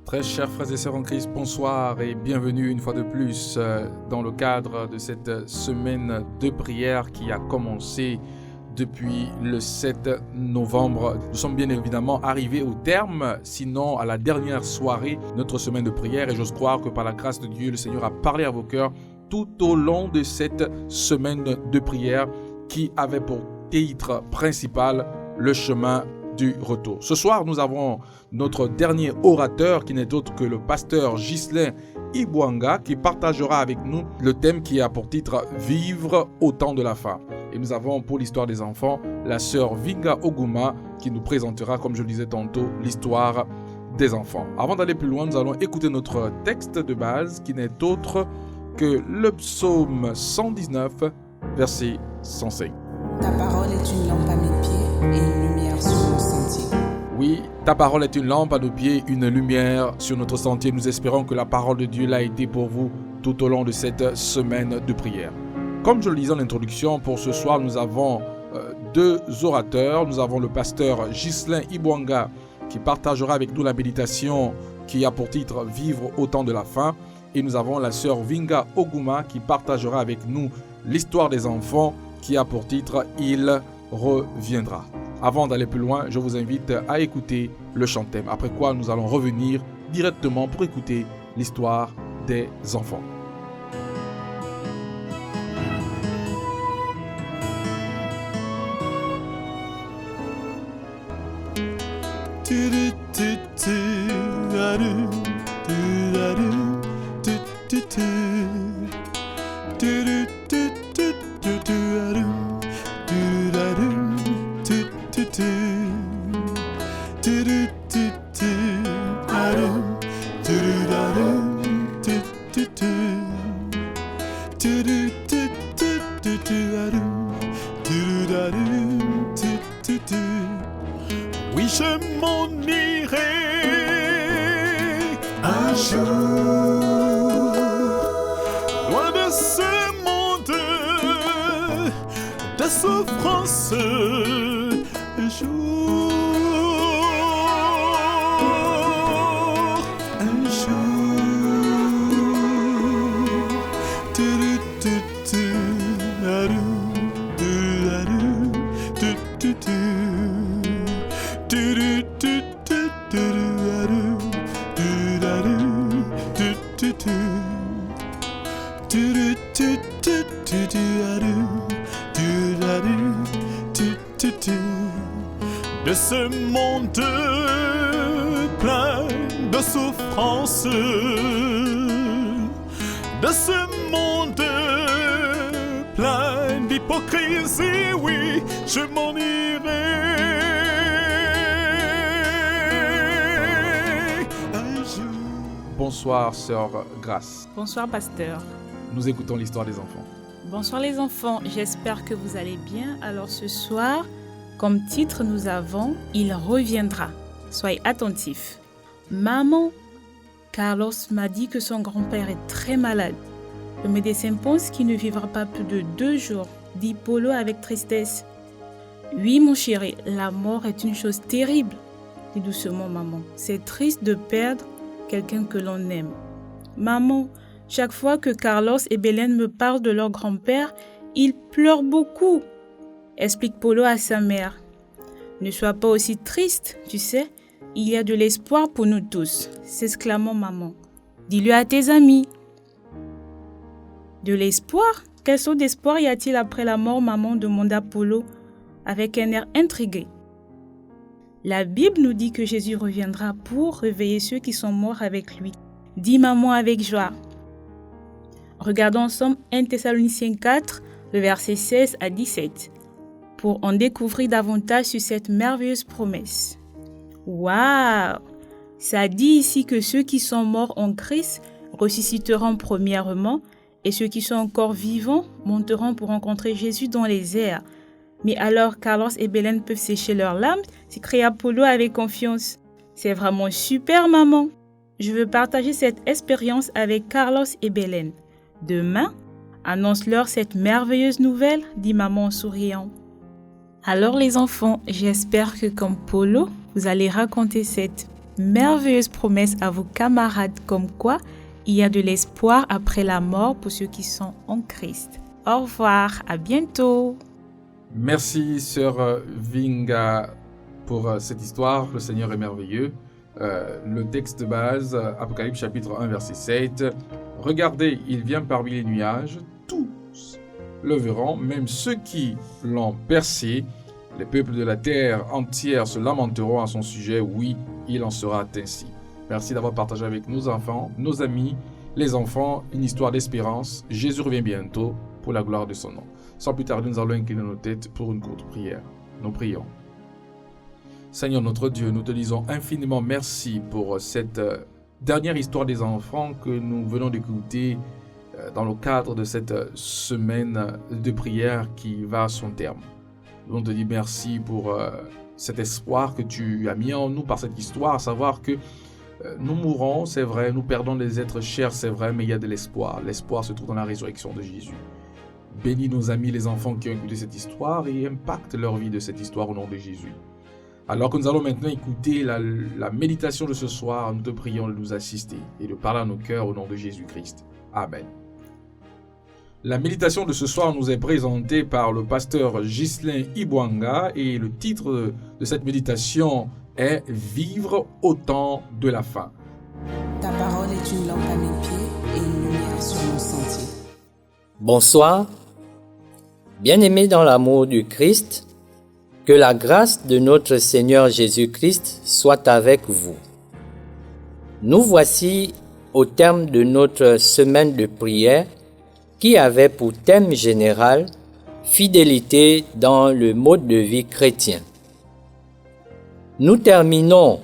Très chers frères et sœurs en Christ, bonsoir et bienvenue une fois de plus dans le cadre de cette semaine de prière qui a commencé depuis le 7 novembre. Nous sommes bien évidemment arrivés au terme, sinon à la dernière soirée de notre semaine de prière, et j'ose croire que par la grâce de Dieu, le Seigneur a parlé à vos cœurs tout au long de cette semaine de prière qui avait pour titre principal le chemin du retour. Ce soir, nous avons notre dernier orateur qui n'est autre que le pasteur Ghislain Ibwanga qui partagera avec nous le thème qui a pour titre « Vivre au temps de la fin ». Et nous avons pour l'histoire des enfants la sœur Vinga Oguma qui nous présentera, comme je le disais tantôt, l'histoire des enfants. Avant d'aller plus loin, nous allons écouter notre texte de base qui n'est autre que le psaume 119, verset 105. Ta parole est une lampe à mes pieds et une lumière sur mon sentier. Oui, ta parole est une lampe à nos pieds, une lumière sur notre sentier. Nous espérons que la parole de Dieu l'a été pour vous tout au long de cette semaine de prière. Comme je le disais en introduction, pour ce soir, nous avons deux orateurs. Nous avons le pasteur Ghislain Ibwanga qui partagera avec nous la méditation qui a pour titre « Vivre au temps de la fin ». Et nous avons la sœur Vinga Oguma qui partagera avec nous l'histoire des enfants qui a pour titre « Il reviendra ». Avant d'aller plus loin, je vous invite à écouter le chant-thème, après quoi nous allons revenir directement pour écouter l'histoire des enfants. Oui, je m'en irai un jour, loin de ce monde de souffrance. Un jour, de ce monde plein de souffrance, de ce monde plein d'hypocrisie, oui, je m'en irai un jour. Bonsoir sœur Grâce. Bonsoir pasteur. Nous écoutons l'histoire des enfants. Bonsoir les enfants, j'espère que vous allez bien. Alors ce soir, comme titre, nous avons « Il reviendra ». Soyez attentifs. Maman, Carlos m'a dit que son grand-père est très malade. Le médecin pense qu'il ne vivra pas plus de 2 jours, dit Polo avec tristesse. Oui mon chéri, la mort est une chose terrible, dit doucement maman. C'est triste de perdre quelqu'un que l'on aime. Maman, chaque fois que Carlos et Belen me parlent de leur grand-père, ils pleurent beaucoup, explique Polo à sa mère. Ne sois pas aussi triste, tu sais, il y a de l'espoir pour nous tous, s'exclamant maman. Dis-le à tes amis. De l'espoir? Quelle sorte d'espoir y a-t-il après la mort, maman, demanda Polo avec un air intrigué. La Bible nous dit que Jésus reviendra pour réveiller ceux qui sont morts avec lui, dit maman avec joie. Regardons ensemble 1 Thessaloniciens 4, le verset 16 à 17, pour en découvrir davantage sur cette merveilleuse promesse. Waouh! Ça dit ici que ceux qui sont morts en Christ ressusciteront premièrement et ceux qui sont encore vivants monteront pour rencontrer Jésus dans les airs. Mais alors Carlos et Belen peuvent sécher leurs larmes, s'écria Polo avec confiance. C'est vraiment super, maman. Je veux partager cette expérience avec Carlos et Belen. Demain, annonce-leur cette merveilleuse nouvelle, dit maman en souriant. Alors les enfants, j'espère que comme Polo, vous allez raconter cette merveilleuse promesse à vos camarades comme quoi il y a de l'espoir après la mort pour ceux qui sont en Christ. Au revoir, à bientôt. Merci, sœur Vinga, pour cette histoire. Le Seigneur est merveilleux. Le texte de base, Apocalypse chapitre 1, verset 7. Regardez, il vient parmi les nuages, tous le verront, même ceux qui l'ont percé. Les peuples de la terre entière se lamenteront à son sujet. Oui, il en sera ainsi. Merci d'avoir partagé avec nos enfants, nos amis, les enfants, une histoire d'espérance. Jésus revient bientôt pour la gloire de son nom. Sans plus tarder, nous allons incliner nos têtes pour une courte prière. Nous prions. Seigneur notre Dieu, nous te disons infiniment merci pour cette dernière histoire des enfants que nous venons d'écouter dans le cadre de cette semaine de prière qui va à son terme. Nous te disons merci pour cet espoir que tu as mis en nous par cette histoire, à savoir que nous mourrons, c'est vrai, nous perdons des êtres chers, c'est vrai, mais il y a de l'espoir. L'espoir se trouve dans la résurrection de Jésus. Bénis nos amis, les enfants qui ont écouté cette histoire et impacte leur vie de cette histoire au nom de Jésus. Alors que nous allons maintenant écouter la méditation de ce soir, nous te prions de nous assister et de parler à nos cœurs au nom de Jésus-Christ. Amen. La méditation de ce soir nous est présentée par le pasteur Ghislain Ibwanga et le titre de cette méditation est « Vivre au temps de la fin ». Ta parole est une lampe à mes pieds et une lumière sur mon sentier. Bonsoir, bien-aimés dans l'amour du Christ, que la grâce de notre Seigneur Jésus-Christ soit avec vous. Nous voici au terme de notre semaine de prière qui avait pour thème général « Fidélité dans le mode de vie chrétien ». Nous terminons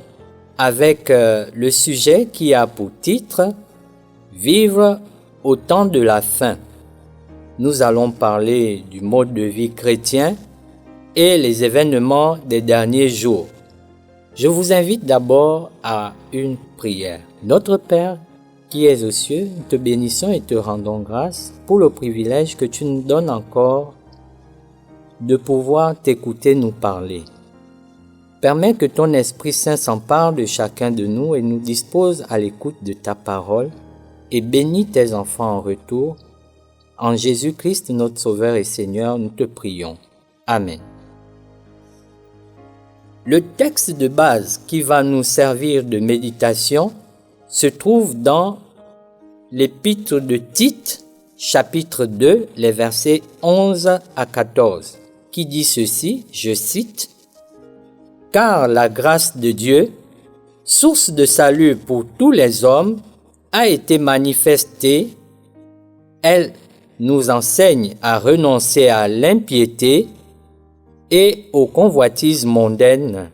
avec le sujet qui a pour titre « Vivre au temps de la fin ». Nous allons parler du mode de vie chrétien et les événements des derniers jours. Je vous invite d'abord à une prière. Notre Père qui es aux cieux, nous te bénissons et te rendons grâce pour le privilège que tu nous donnes encore de pouvoir t'écouter nous parler. Permets que ton Esprit Saint s'empare de chacun de nous et nous dispose à l'écoute de ta parole et bénis tes enfants en retour. En Jésus-Christ, notre Sauveur et Seigneur, nous te prions. Amen. Le texte de base qui va nous servir de méditation se trouve dans l'épître de Tite, chapitre 2, les versets 11 à 14, qui dit ceci, je cite, « Car la grâce de Dieu, source de salut pour tous les hommes, a été manifestée. Elle nous enseigne à renoncer à l'impiété et aux convoitises mondaines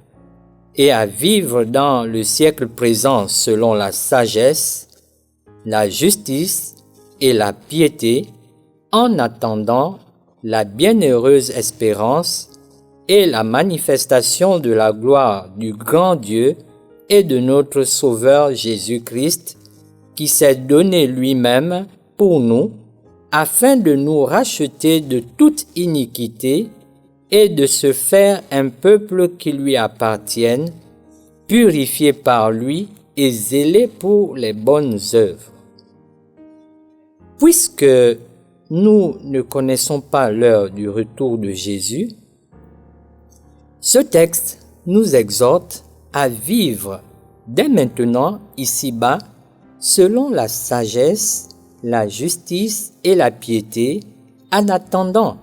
et à vivre dans le siècle présent selon la sagesse, la justice et la piété, en attendant la bienheureuse espérance et la manifestation de la gloire du grand Dieu et de notre Sauveur Jésus-Christ, qui s'est donné lui-même pour nous, afin de nous racheter de toute iniquité et de se faire un peuple qui lui appartienne, purifié par lui et zélé pour les bonnes œuvres. Puisque nous ne connaissons pas l'heure du retour de Jésus, ce texte nous exhorte à vivre dès maintenant, ici-bas, selon la sagesse, la justice et la piété, en attendant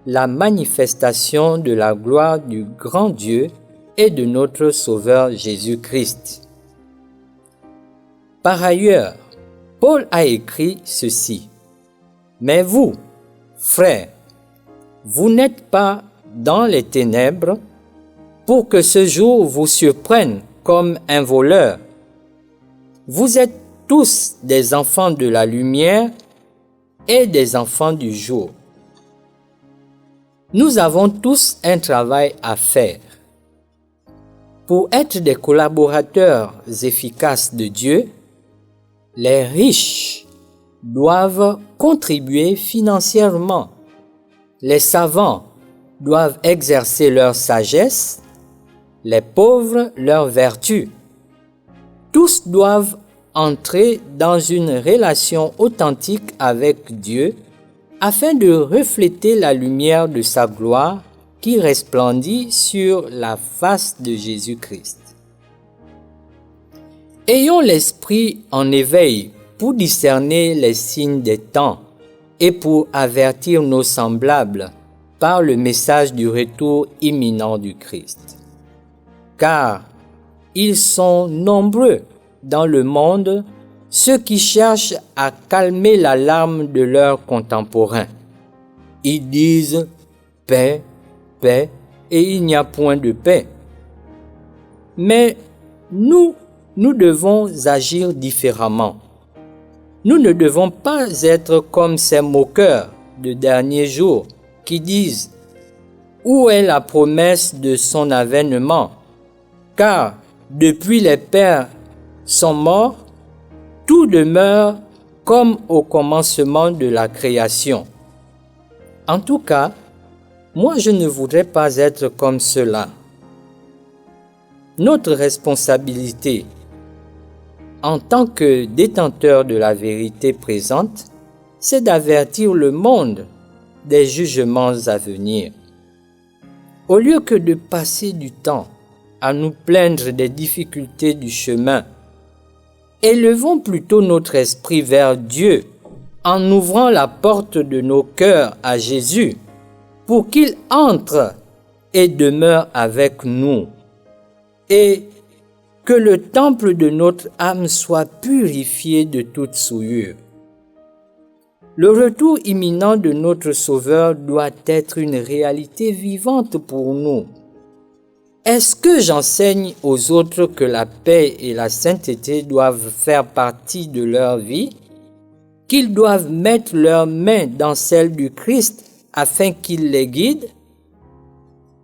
la manifestation de la gloire du grand Dieu et de notre Sauveur Jésus-Christ. Par ailleurs, Paul a écrit ceci, « Mais vous, frères, vous n'êtes pas dans les ténèbres pour que ce jour vous surprenne comme un voleur. Vous êtes tous des enfants de la lumière et des enfants du jour. Nous avons tous un travail à faire. Pour être des collaborateurs efficaces de Dieu, les riches doivent contribuer financièrement. Les savants doivent exercer leur sagesse, les pauvres leur vertu. Tous doivent entrer dans une relation authentique avec Dieu afin de refléter la lumière de sa gloire qui resplendit sur la face de Jésus-Christ. Ayons l'esprit en éveil pour discerner les signes des temps et pour avertir nos semblables par le message du retour imminent du Christ. Car ils sont nombreux dans le monde ceux qui cherchent à calmer l'alarme de leurs contemporains. Ils disent « paix, paix » et il n'y a point de paix. Mais nous devons agir différemment. Nous ne devons pas être comme ces moqueurs de derniers jours qui disent « Où est la promesse de son avènement ? Car depuis les pères sont morts, tout demeure comme au commencement de la création. » En tout cas, moi je ne voudrais pas être comme cela. Notre responsabilité en tant que détenteur de la vérité présente, c'est d'avertir le monde des jugements à venir. Au lieu que de passer du temps à nous plaindre des difficultés du chemin, élevons plutôt notre esprit vers Dieu en ouvrant la porte de nos cœurs à Jésus pour qu'il entre et demeure avec nous et que le temple de notre âme soit purifié de toute souillure. Le retour imminent de notre Sauveur doit être une réalité vivante pour nous. Est-ce que j'enseigne aux autres que la paix et la sainteté doivent faire partie de leur vie, qu'ils doivent mettre leurs mains dans celles du Christ afin qu'il les guide?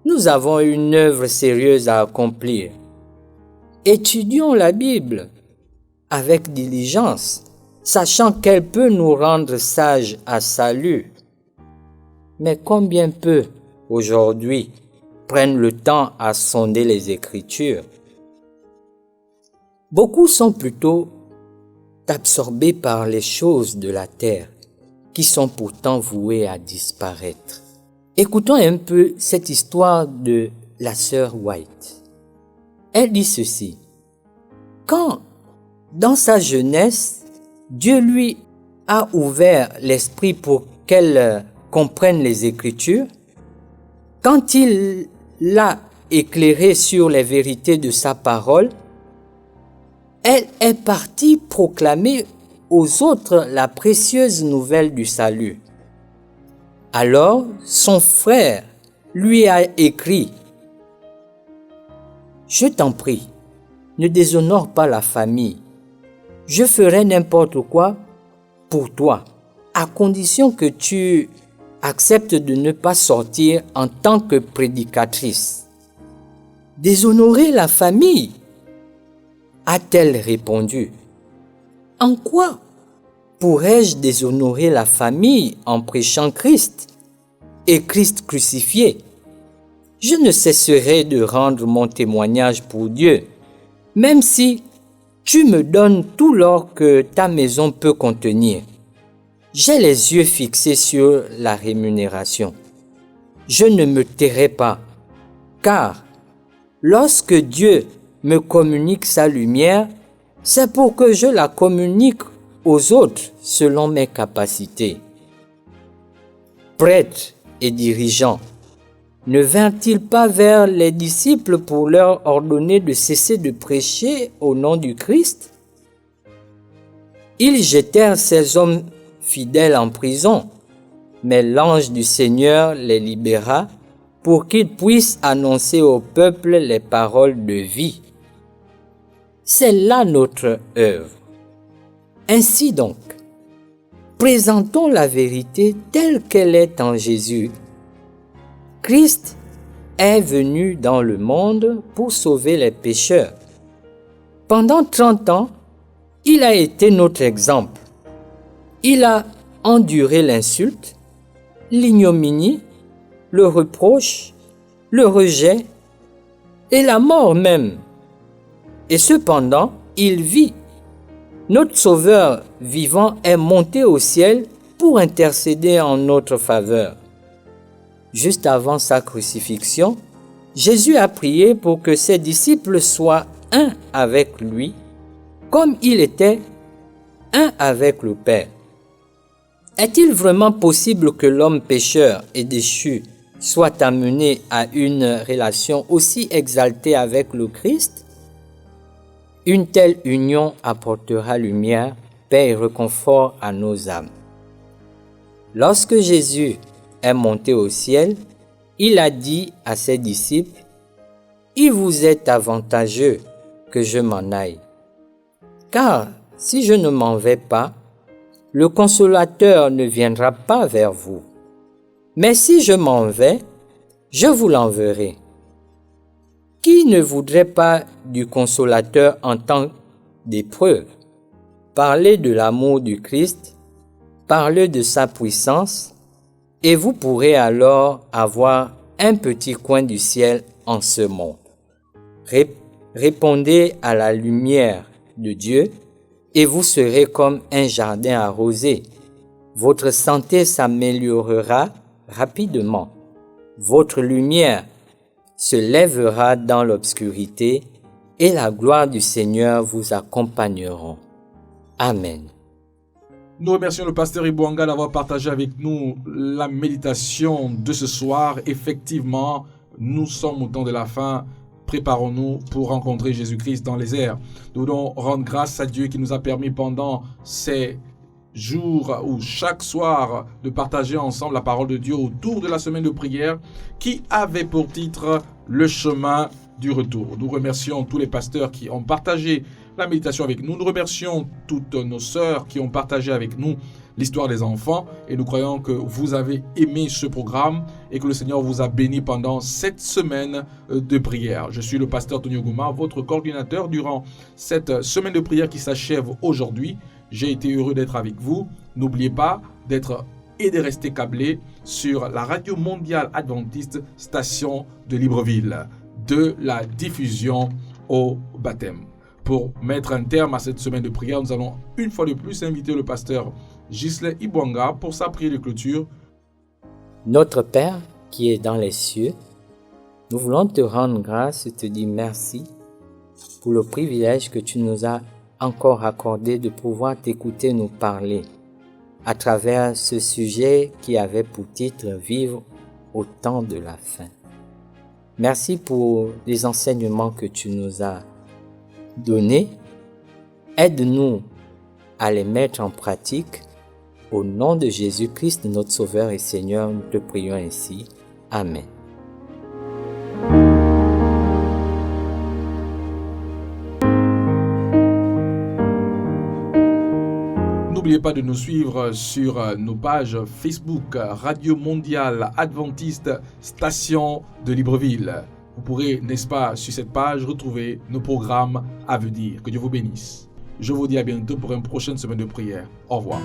Nous avons une œuvre sérieuse à accomplir. Étudions la Bible avec diligence, sachant qu'elle peut nous rendre sages à salut. Mais combien peu, aujourd'hui, prennent le temps à sonder les Écritures? Beaucoup sont plutôt absorbés par les choses de la terre, qui sont pourtant vouées à disparaître. Écoutons un peu cette histoire de la sœur White. Elle dit ceci: quand, dans sa jeunesse, Dieu lui a ouvert l'esprit pour qu'elle comprenne les Écritures, quand il l'a éclairée sur les vérités de sa parole, elle est partie proclamer aux autres la précieuse nouvelle du salut. Alors, son frère lui a écrit: « Je t'en prie, ne déshonore pas la famille. Je ferai n'importe quoi pour toi, à condition que tu acceptes de ne pas sortir en tant que prédicatrice. » « Déshonorer la famille ?» a-t-elle répondu. « En quoi pourrais-je déshonorer la famille en prêchant Christ et Christ crucifié? Je ne cesserai de rendre mon témoignage pour Dieu, même si tu me donnes tout l'or que ta maison peut contenir. J'ai les yeux fixés sur la rémunération. Je ne me tairai pas, car lorsque Dieu me communique sa lumière, c'est pour que je la communique aux autres selon mes capacités. » Prêtres et dirigeants, ne vinrent-ils pas vers les disciples pour leur ordonner de cesser de prêcher au nom du Christ? Ils jetèrent ces hommes fidèles en prison, mais l'ange du Seigneur les libéra pour qu'ils puissent annoncer au peuple les paroles de vie. C'est là notre œuvre. Ainsi donc, présentons la vérité telle qu'elle est en Jésus. Christ est venu dans le monde pour sauver les pécheurs. Pendant 30 ans, il a été notre exemple. Il a enduré l'insulte, l'ignominie, le reproche, le rejet et la mort même. Et cependant, il vit. Notre Sauveur vivant est monté au ciel pour intercéder en notre faveur. Juste avant sa crucifixion, Jésus a prié pour que ses disciples soient un avec lui, comme il était un avec le Père. Est-il vraiment possible que l'homme pécheur et déchu soit amené à une relation aussi exaltée avec le Christ? Une telle union apportera lumière, paix et réconfort à nos âmes. Lorsque Jésus est monté au ciel, il a dit à ses disciples, « Il vous est avantageux que je m'en aille. Car si je ne m'en vais pas, le Consolateur ne viendra pas vers vous. Mais si je m'en vais, je vous l'enverrai. » Qui ne voudrait pas du Consolateur en temps d'épreuve? Parlez de l'amour du Christ, parlez de sa puissance, et vous pourrez alors avoir un petit coin du ciel en ce monde. Répondez à la lumière de Dieu et vous serez comme un jardin arrosé. Votre santé s'améliorera rapidement. Votre lumière se lèvera dans l'obscurité et la gloire du Seigneur vous accompagnera. Amen. Nous remercions le pasteur Ibouanga d'avoir partagé avec nous la méditation de ce soir. Effectivement, nous sommes au temps de la fin. Préparons-nous pour rencontrer Jésus-Christ dans les airs. Nous voulons rendre grâce à Dieu qui nous a permis pendant ces jours ou chaque soir de partager ensemble la parole de Dieu autour de la semaine de prière qui avait pour titre le chemin du retour. Nous remercions tous les pasteurs qui ont partagé la méditation avec nous. Nous remercions toutes nos sœurs qui ont partagé avec nous l'histoire des enfants et nous croyons que vous avez aimé ce programme et que le Seigneur vous a béni pendant cette semaine de prière. Je suis le pasteur Tony Oguma, votre coordinateur durant cette semaine de prière qui s'achève aujourd'hui. J'ai été heureux d'être avec vous. N'oubliez pas d'être et de rester câblé sur la radio mondiale adventiste station de Libreville, de la diffusion au baptême. Pour mettre un terme à cette semaine de prière, nous allons une fois de plus inviter le pasteur Ghislain Ibouanga pour sa prière de clôture. Notre Père qui est dans les cieux, nous voulons te rendre grâce et te dire merci pour le privilège que tu nous as encore accordé de pouvoir t'écouter nous parler à travers ce sujet qui avait pour titre « Vivre au temps de la fin ». Merci pour les enseignements que tu nous as donnés. Aide-nous à les mettre en pratique. Au nom de Jésus-Christ, notre Sauveur et Seigneur, nous te prions ainsi. Amen. N'oubliez pas de nous suivre sur nos pages Facebook Radio Mondiale Adventiste Station de Libreville. Vous pourrez, n'est-ce pas, sur cette page retrouver nos programmes à venir. Que Dieu vous bénisse. Je vous dis à bientôt pour une prochaine semaine de prière. Au revoir.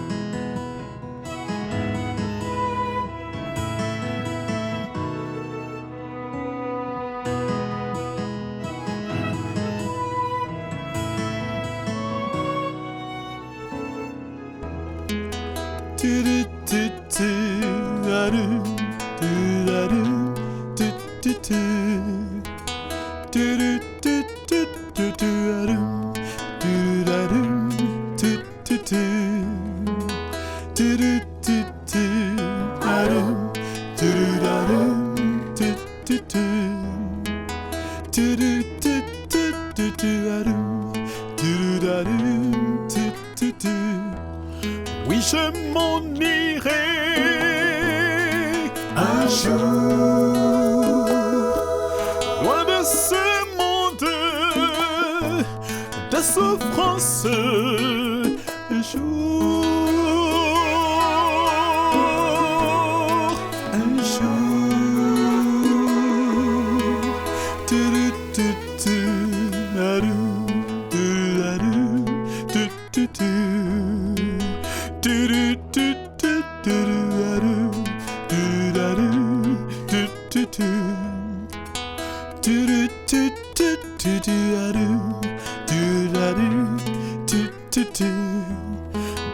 Oui, je m'en irai un jour, loin de ce monde de souffrance. Un jour, un jour,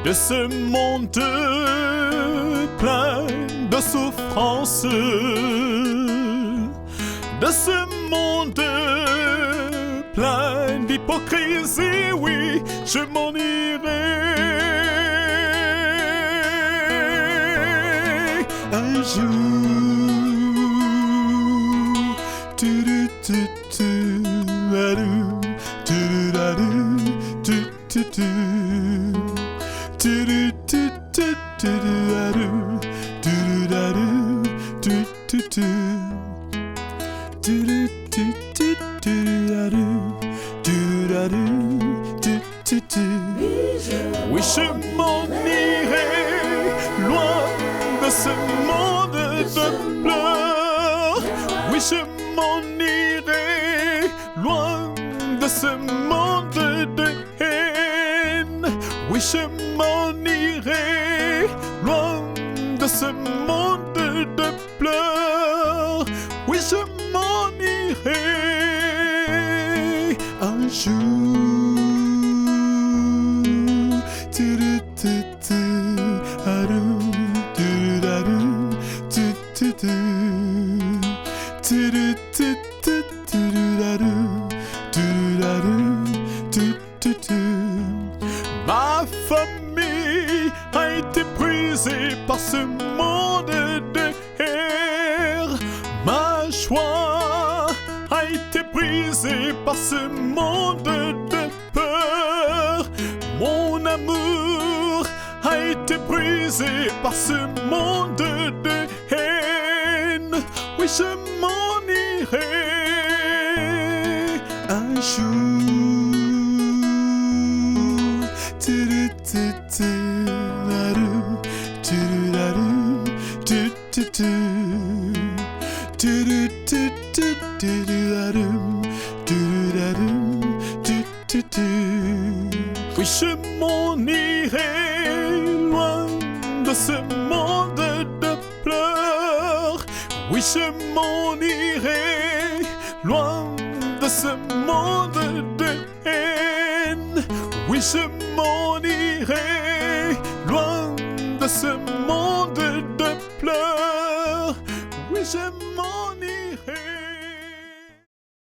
de ce monde plein de souffrances, de ce monde plein d'hypocrisie, oui, je m'en irai un jour. Oui, je m'en irai loin de ce monde de pleurs. Oui, je m'en irai loin de ce monde de haine. Oui, je m'en irai loin de ce monde de pleurs. Oui, je m'en irai un jour. Ma famille a été brisée par ce monde de haine. Ma joie a été brisée par ce monde de peur. Mon amour a été brisé par ce monde de haine. Oui, je m'en irai un jour. Oui, je m'en irai loin de ce monde de pleurs. Oui, je m'en irai loin de ce monde de haine. Oui, je m'en irai loin de ce